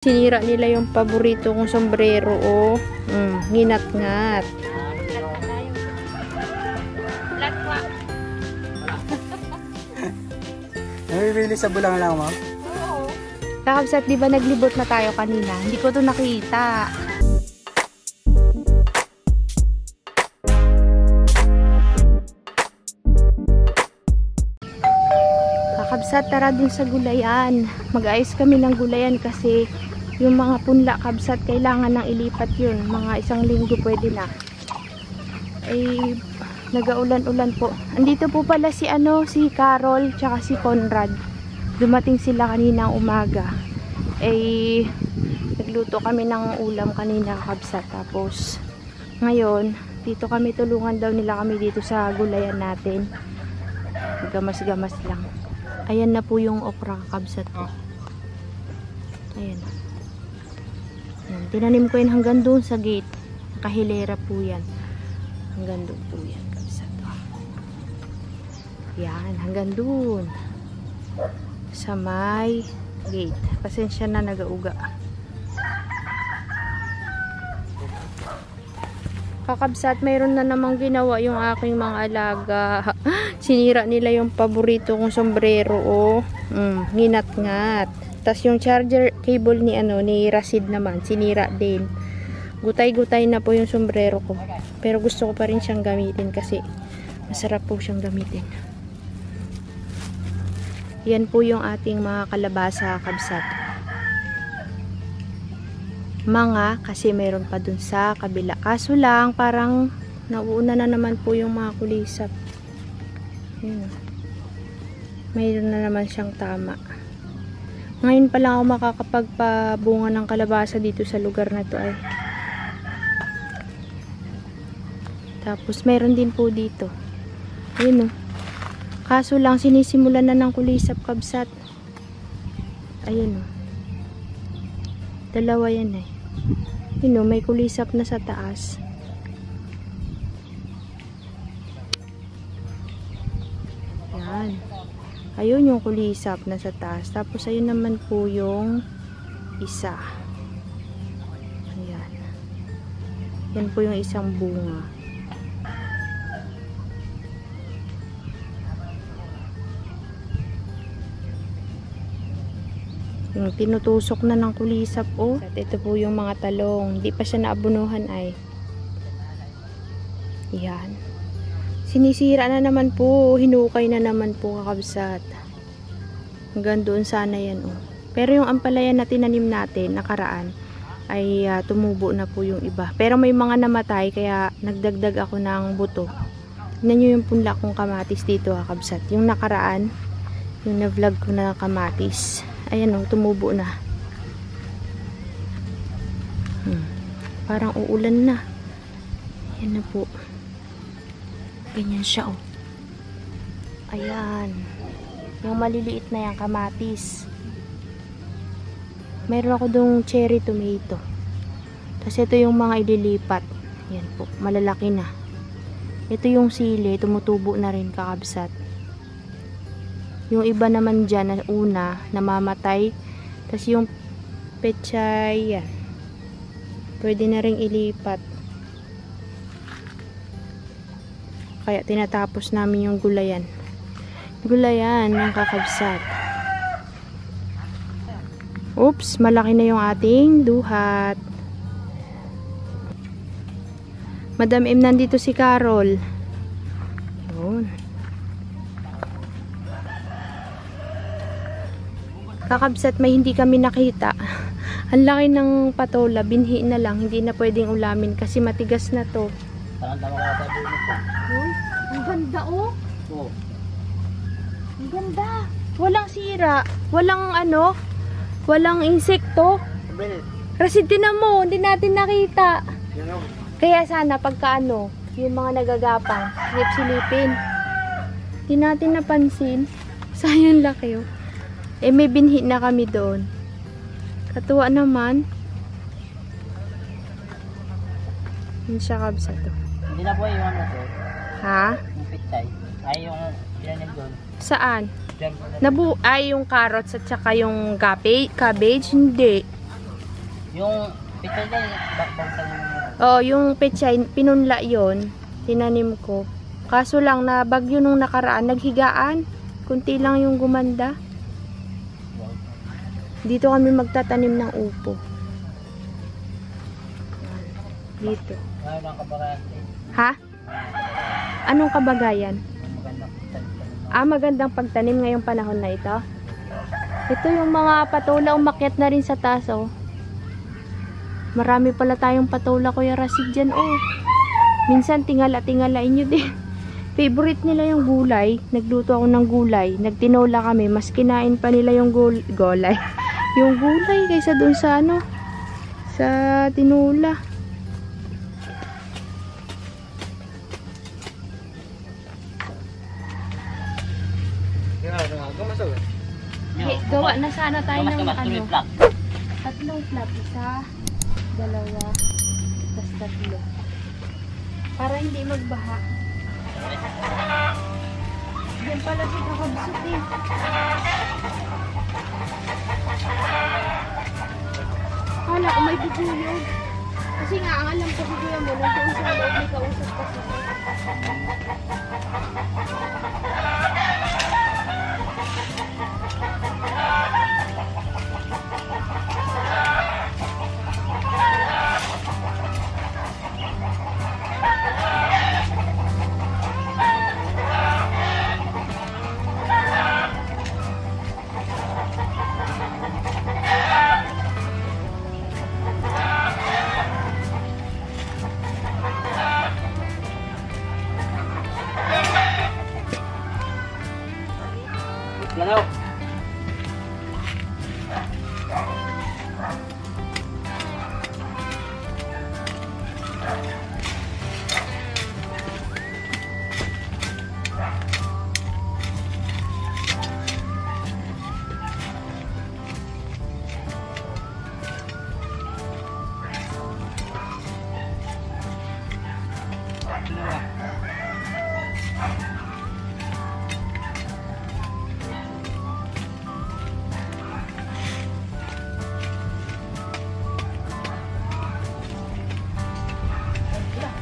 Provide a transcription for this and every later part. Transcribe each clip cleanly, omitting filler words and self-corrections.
Sinira nila yung paborito kong sombrero, oh. Nginat-ngat. Nabibili sa bulang lang, ma'am? Oo. Kakabsat, di ba naglibot na tayo kanina? Hindi ko to nakita. Kakabsat, tara dun sa gulayan. Mag-ayos kami ng gulayan kasi yung mga punla, kabsat, kailangan nang ilipat yun. Mga 1 linggo pwede na. Ay, nagaulan-ulan po. Andito po pala si Carol tsaka si Conrad. Dumating sila kaninang umaga. Ay, nagluto kami ng ulam kanina, kabsat. Tapos ngayon, dito kami, tulungan daw nila kami dito sa gulayan natin. Gamas-gamas lang. Ayan na po yung okra, kabsat po. Ayan. Ayan. Tinanim ko yun hanggang doon sa gate. Nakahilera po yan. Hanggang doon po yan, kabsat. Yan, hanggang doon. Sa may gate. Pasensya na, nag-auga. Kakabsat, mayroon na namang ginawa yung aking mga alaga. Sinira nila yung paborito kong sombrero, oh. Nginat-ngat. Tas yung charger cable ni Rasid naman, sinira din. Gutay-gutay na po yung sombrero ko. Pero gusto ko pa rin siyang gamitin kasi masarap po siyang gamitin. Yan po yung ating mga kalabasa, kabsat. Mga, kasi meron pa dun sa kabila. Kaso lang, parang nauuna na naman po yung mga kulisap. Yun. Mayroon na naman siyang tama. Ngayon pa lang ako makakapagpabunga ng kalabasa dito sa lugar na to ay. Tapos meron din po dito. Ayun, oh. Kaso lang sinisimulan na ng kulisap, kabsat. Ayun, oh. Dalawa yan eh. Yun, oh, may kulisap na sa taas. Yan. Ayun yung kulisap na sa taas. Tapos ayun naman po yung isa. Ayan. Yan po yung isang bunga. Yung tinutusok na ng kulisap, oh. At ito po yung mga talong. Hindi pa siya naabunuhan ay. Yan. Sinisira na naman po. Hinukay na naman po, kakabsat. Hanggang doon sana yan, oh. Pero yung ampalaya na tinanim natin, nakaraan, ay tumubo na po yung iba. Pero may mga namatay, kaya nagdagdag ako ng buto. Tignan nyo yung punla kong kamatis dito, kakabsat. Yung nakaraan, yung na-vlog ko na kamatis. Ayan, oh, tumubo na. Parang uulan na. Ayan na po. Ganyan siya, oh. Ayan. Yung maliliit na yan, kamatis. Mayroon ako dong cherry tomato. Tapos ito yung mga ililipat. Ayan po, malalaki na. Ito yung sili, tumutubo na rin, kakabsat. Yung iba naman dyan, na una, namamatay. Tapos yung pechay, yan. Pwede na rin ilipat. Kaya tinatapos namin yung gulayan. Gulayan ng kakabsat. Oops, malaki na yung ating duhat. Madam M, nandito si Carol. Yun. Kakabsat, may hindi kami nakita. Ang laki ng patola, binhi na lang, hindi na pwedeng ulamin kasi matigas na to. Uy, ang ganda, oh. Oo. Ang ganda. Walang sira, walang walang insekto. Kasi tinan mo, hindi natin nakita. Kaya sana pagka yung mga nagagapang, silip-silipin. Hindi natin napansin. Sayang laki, oh. Eh, may binhi na kami doon. Katuwa naman. Yun siya, kabsa to. Hindi na po yung to. Ha? Yung pichay. Ay, yung pinanim doon. Saan? Ay, yung carrots at saka yung cabbage? Hindi. Yung picture dyan, bakbang mo. Oh, yung pechay, pinunla yon, tinanim ko. Kaso lang na bagyo nung nakaraan, naghigaan. Kunti lang yung gumanda. Dito kami magtatanim ng upo. Dito. Ngayon ang kabagayan. Ha? Anong kabagayan? Magandang picture. Magandang pagtanim ngayong panahon na ito. Ito yung mga patula, umakyat na rin sa taas, oh. Marami pala tayong patula, Kuya Rasid, dyan, oh. Minsan, tingala-tingalain nyo din. Favorite nila yung gulay. Nagluto ako ng gulay. Nagtinola kami. Mas kinain pa nila yung gulay. Yung gulay kaysa dun sa ano, sa tinola. Gawa na sana tayo ng ano. Tatlong flap. Isa, dalawa, tas tatlo. Para hindi magbaha. Diyan pala si kakabsot eh. Akala ko may biguyog. Kasi nga, ang alam ko biguyog mo, nandun sa loob, may kausap pa siya. Lagaw.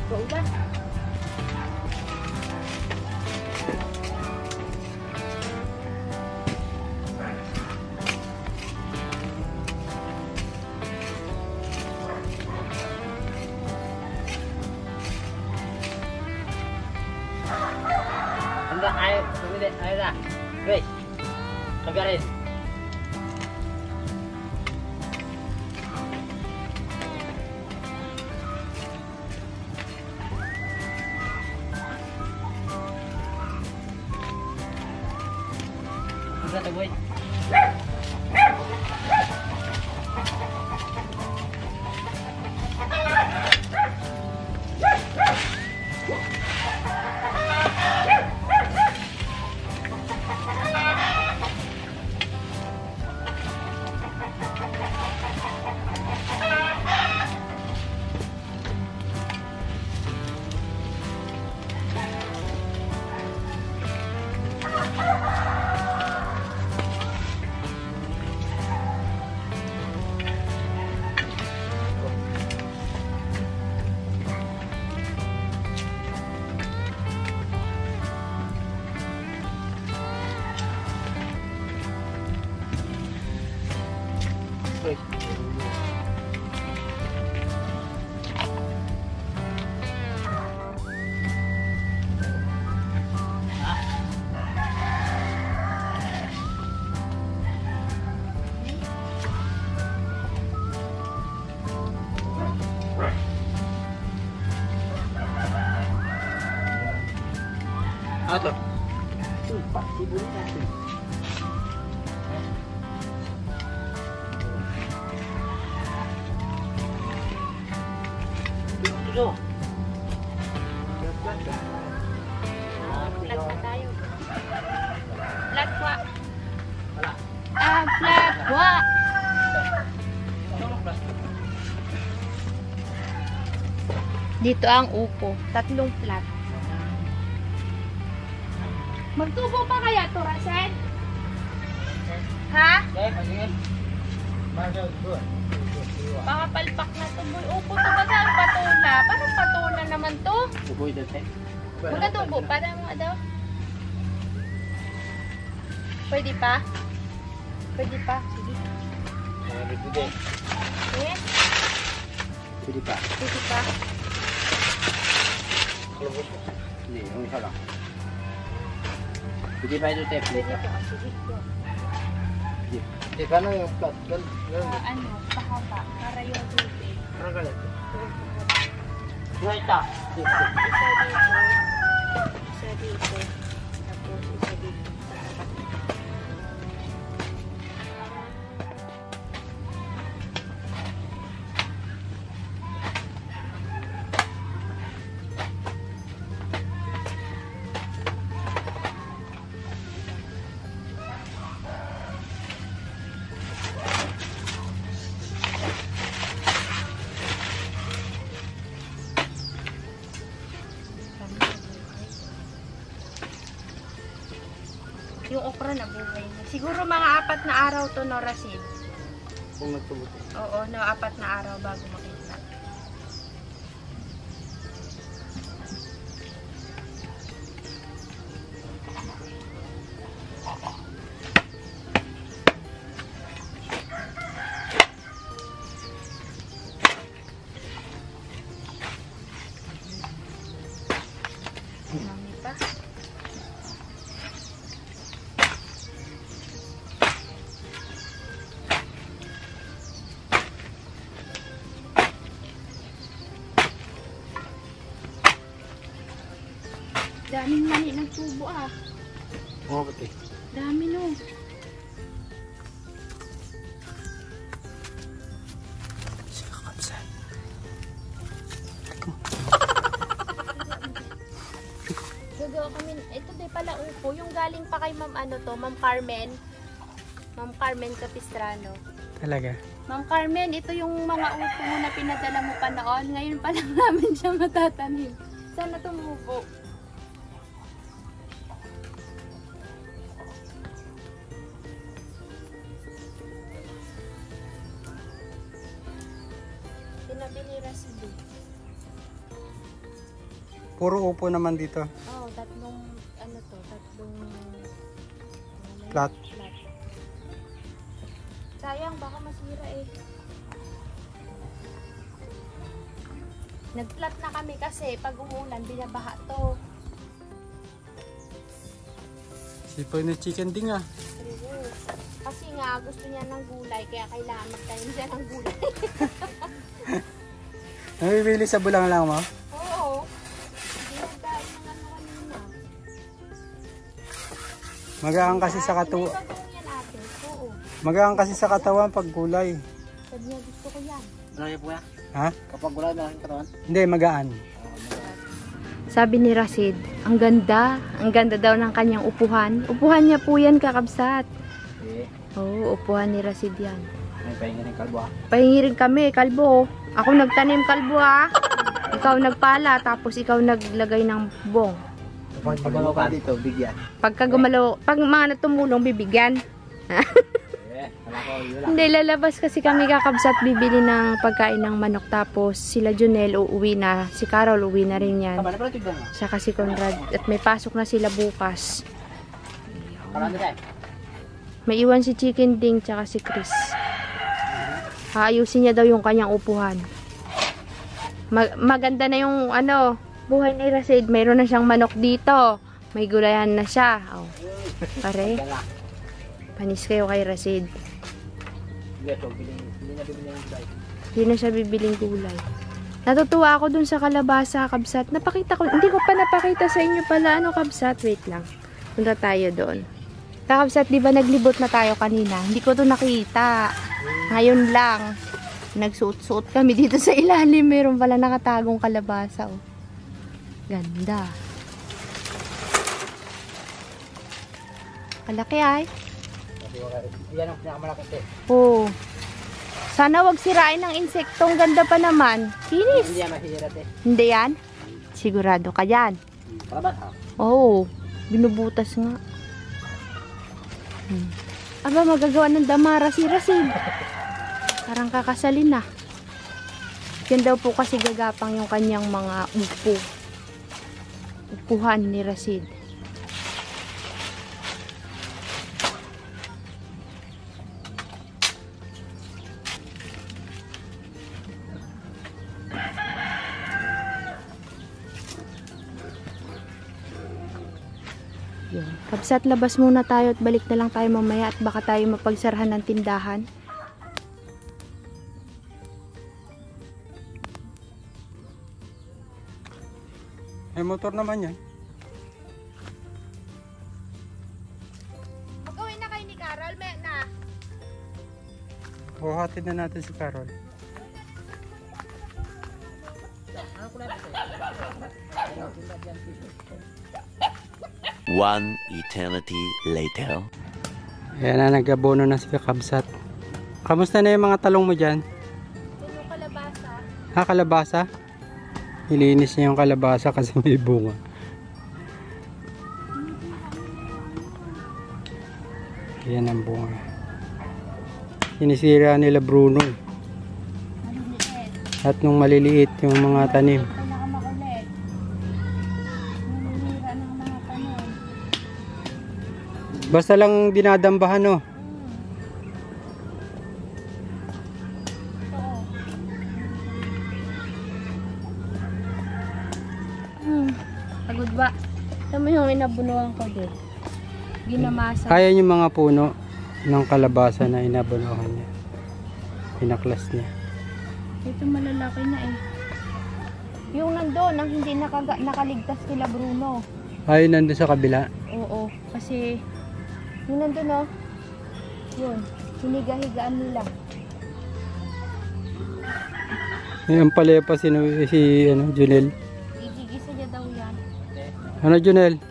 Gaulan. Hanggang ayaw. Sumili. Ayaw na. Grace. Kagarin. Udah tak boy. Ano? Sulpa, sibuyas natin. Ito. Flat pa tayo. Flat kwa. Flat kwa. Dito ang upo. 3 flat. Magtubo pa kaya to, Rasen? Ha? Okay, pagiging. Baka Papalpak na to, boy. Upo to ba ang patula? Parang patula naman to. Uboy dati. Magkatubo, para mga daw. Pwede pa? Pwede pa? Sige. Pwede. Eh? Pwede pa. Pwede pa? Hindi, yung isa lang. Pwede pa ito, Tep. Pwede po. Sige po. Hindi, paano yung flat? Ano, pahaba. Para yung tubig. Parang galit. Right up. Isa dito. Isa dito. Tapos isa dito. Yung okra na buhay na. Siguro mga 4 na araw to, no, Rasid? Kung nagtubot. Oo, no, 4 na araw bago makita. Mami pa. Daming mani ng tubo ah. Oo, pati. Dami no. Kakapsan. Gagawa kami, ito din pala upo, yung galing pa kay Ma'am ano to, Ma'am Carmen. Ma'am Carmen Capistrano. Talaga? Ma'am Carmen, ito yung mga upo mo na pinadala mo pa noon. Ngayon pa lang namin siya matatanim. Sana tumupo. Tinabi ni Rasidu. Puro upo naman dito. Oh, tatlong, ano to, tatlong Flat. flat. Sayang, baka masira eh. Nag-flat na kami kasi pag umulan, binabaha to. Sipag na chicken ding ah. Oo. Kasi nga, gusto niya ng gulay, kaya kailangan magtanim siya ng gulay. Nabibili sa bulang lang mo? Oo. Hindi nagkain ng ano kanina. Magaan kasi sa katawan. May bagong yan ate. Oo. Magaan kasi sa katawan pag gulay. Sabi niya, gusto ko yan. Ano po ya? Ha? Kapag wala na ang katawan? Hindi, magaan. Sabi ni Rasid, ang ganda daw ng kanyang upuhan. Upuhan niya po yan, kakabsat. Eh, Oo, upuhan ni Rasid yan. may pahinga ng kalbo ah. Pahingi rin kami, kalbo. Ako nagtanim kalbo ha. Ikaw nagpala, tapos ikaw naglagay ng bong. Pag gumalaw ka dito, bigyan. Pagka gumalaw, pag mga natumulong, bibigyan. Eh, wala ko, yun lang. Hindi, lalabas kasi kami kakabsat bibili ng pagkain ng manok. Tapos sila Junel uuwi na, si Carol uuwi na rin yan. Tama na pala tignan mo. Saka si Conrad. At may pasok na sila bukas. Parang na May iwan si Chicken Ding tsaka si Chris. Haayusin niya daw yung kanyang upuhan. Maganda na yung ano, buhay ni Rasid. Mayroon na siyang manok dito. May gulayan na siya. Oh. Pare, panis kayo kay Rasid. Sige, so, hindi na bibili ng gulay. Hindi na siya bibiling gulay. Natutuwa ako dun sa kalabasa, kabsat. Napakita ko, hindi ko pa napakita sa inyo pala. Ano, kabsat? Wait lang. Punta tayo doon. Kakabsat, di ba naglibot na tayo kanina? Hindi ko to nakita. Ngayon lang. Nagsuot-suot kami dito sa ilalim. Meron pala nakatagong kalabasa. Oh. Ganda. Kalaki ay. Yan ang pinakamalaki eh. Oh. Sana wag sirain ng insektong. Ganda pa naman. Kinis. Hindi yan mahirap eh. Hindi yan? Sigurado ka yan. Pabat ha? Oo. Binubutas nga. Aba, magagawa ng damara si Rasid. Parang kakasalin na. Yan daw po kasi gagapang yung kanyang mga upuhan ni Rasid. Yan. Kabsat, labas muna tayo at balik na lang tayo mamaya at baka tayo mapagsarahan ng tindahan. May motor naman yan. Mag-uwi na kayo ni Carol, na. Buhatin na natin si Carol. One eternity later. Ayan na, nag-abono na si Kabsat. Kamusta na yung mga talong mo dyan? Yung kalabasa. Ha, kalabasa? Ilinis niya yung kalabasa kasi may bunga. Ayan ang bunga. Sinisira nila Bruno. At nung maliliit yung mga tanim. Pinakamakulit. Nanginira ng mga tanim. Basta lang dinadambahan, no? Pagod ba? Ito mo yung inabunuan ko din. Ginamasa. Ayan yung mga puno ng kalabasa na inabunuhan niya. Pinaklas niya. Ito malalaki na eh. Yung nandoon, ang hindi nakaligtas kila Bruno. Ayun, nandun sa kabila. Oo, kasi yung nandoon oh. Yun, hiniga-higaan nila. Yung pala pa si Junel. Igigisa niya daw yan. Ano, Junel?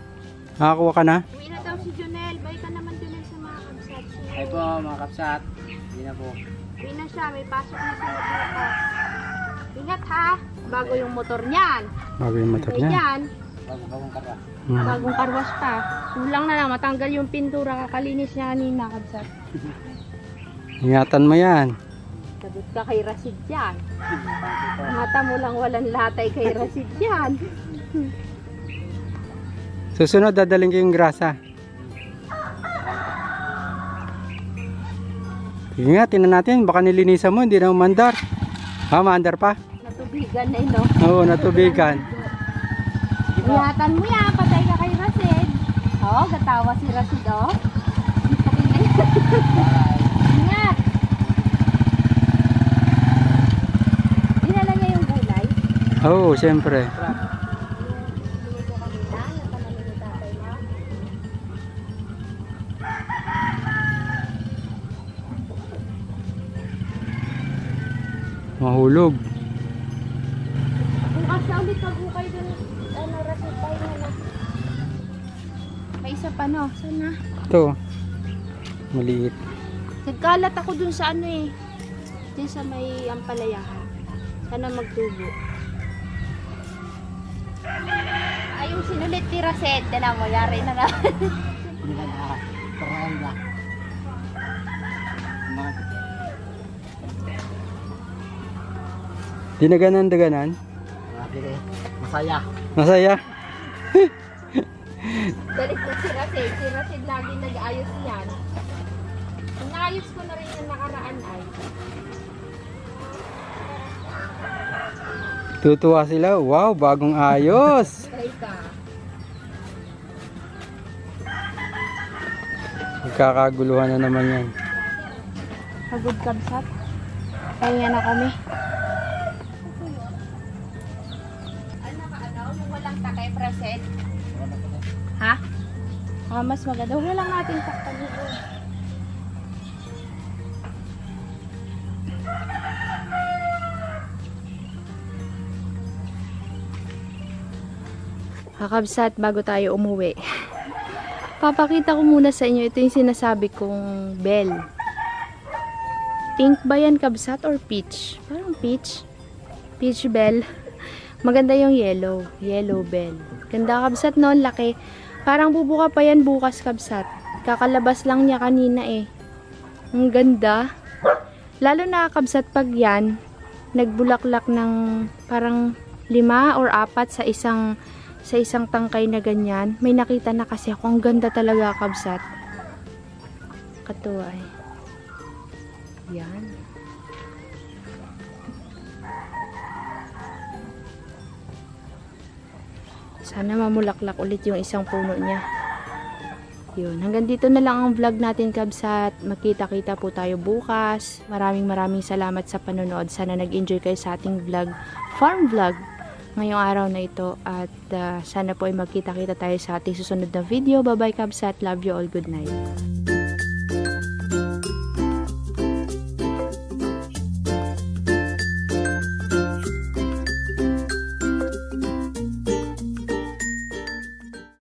Nakakuha ka na? Uwi na daw si Junel. Bye ka naman Junel sa mga kabsat. Ay po mga kapsat. Hindi na po. Uwi na siya, may pasok na sa bukas. Ingat ha, bago yung motor niyan. Bago yung motor Kaya niya. yan, Bagong karwa. bagong karwas pa. Kulang na lang, matanggal yung pintura, kakalinis niya kanina kabsat. Ingatan mo yan. Sagot ka kay Rasid yan. Mata mo lang walang latay kay Rasid yan. Susunod, dadaling ko yung grasa. Sige nga, tinan natin. Baka nilinisan mo, hindi na umandar. Ha, maandar pa? Natubigan na no? Oo, natubigan. Ingatan mo yan, patay ka kay Rasid. Oo, gatawa si Rasid oh. Ingat! Dinala niya yung gulay. Oo, siyempre. Luto kanina, napanamin ni tatay na. Mahulog. Bukas na ulit mag-ukay dun. Rasid tayo na. May isa pa no, sana. Ito. Maliit. Nagkalat ako dun sa ano eh. Dun sa may ampalayahan. Sana magtubo. Ay, yung sinulit ni Rasid. Dala mo, yari na naman. Hindi na na. Parang na. Dinaganan-daganan. Masaya. Masaya. Dalit na si Rasid. Si Rasid lagi nag-ayos yan. Naayos ko na rin yung nakaraan ay. Tutuwa sila. Wow, bagong ayos. Try ka. Magkakaguluhan na naman yan. Pagod kabsat. Pahinga na kami. Ano, yung walang takay Rasid? Ha? Mas maganda. Huwag lang natin takpan yun. Kakabsat, bago tayo umuwi. Papakita ko muna sa inyo. Ito yung sinasabi kong bell. Pink ba yan, kabsat, or peach? Parang peach. Peach bell. Maganda yung yellow. Yellow bell. Ganda kabsat, no? Laki. Parang bubuka pa yan bukas, kabsat. Kakalabas lang niya kanina eh. Ang ganda. Lalo na kabsat pag yan, nagbulaklak ng parang 5 or 4 sa isang tangkay na ganyan. May nakita na kasi ako. Ang ganda talaga, kabsat. Katuwa eh. Yan. Sana mamulaklak ulit yung isang puno niya. Yun. Hanggang dito na lang ang vlog natin, kabsat. Makita-kita po tayo bukas. Maraming salamat sa panonood. Sana nag-enjoy kayo sa ating vlog, farm vlog, ngayong araw na ito. At sana po ay magkita-kita tayo sa ating susunod na video. Bye-bye, kabsat. Love you all. Good night.